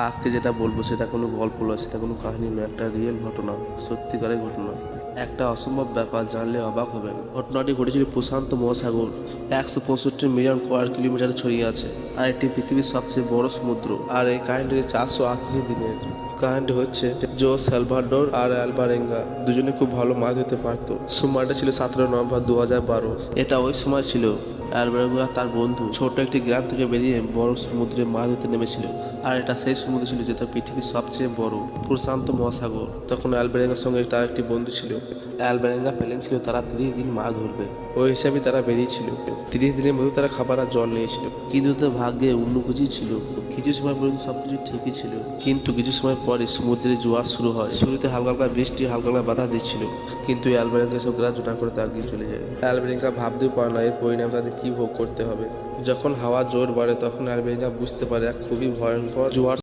আজকে যেটা বলবো সেটা কোনো গল্প নয়, সেটা কোনো কাহিনী নয়, একটা রিয়েল ঘটনা, সত্যিকারের ঘটনা। একটা অসম্ভব ব্যাপার, জানলে অবাক হবেন। ঘটনাটি ঘটেছিল প্রশান্ত মহাসাগর, 165 মিলিয়ন স্কোয়ার কিলোমিটারে ছড়িয়ে আছে, আর এটি পৃথিবীর সবচেয়ে বড় সমুদ্র। আর এই কাহিনীটি 438 দিনের। কাহিনীটি হচ্ছে জো সালভাডোর আর অ্যালবারেঙ্গা দুজনে খুব ভালো মাছ ধরতে পারতো। সময়টা ছিল 17 নভেম্বর 2012। এটা ওই সময় ছিল অ্যালবারেঙ্গা তার বন্ধু ছোট একটি গ্রাম থেকে বেরিয়ে বড় সমুদ্রে মাছ ধরতে নেমেছিল। আর এটা সেই সমুদ্র ছিল যেটা পৃথিবীর সবচেয়ে বড়, প্রশান্ত মহাসাগর। তখন অ্যালবারেঙ্গার সঙ্গে তার একটি বন্ধু ছিল। অ্যালবারেঙ্গা প্ল্যানিং ছিল তারা 30 দিন মাছ ধরবে। ওই হিসাবে তারা বেরিয়েছিল। 30 দিনের মধ্যে তারা খাবার আর জল নিয়েছিল। কিন্তু তার ভাগ্যে অন্য কিছুই ছিল। কিছু সময় পর্যন্ত সবকিছু ঠিকই ছিল, কিন্তু কিছু সময় পরে সমুদ্রে জোয়ার শুরু হয়। শুরুতে হালকা হালকা বৃষ্টি হালকা হালকা বাধা দিচ্ছিল, কিন্তু অ্যালবারেঙ্গা সব গ্রাহ্য না করে তা এগিয়ে চলে যায়। অ্যালবারেঙ্গা ভাবতেও পারে না এর পরিণাম তাদের কি ভোগ করতে হবে। যখন হাওয়া জোর বাড়ে তখন অ্যালবারেঙ্গা বুঝতে পারে এক খুবই ভয়ঙ্কর জোয়ার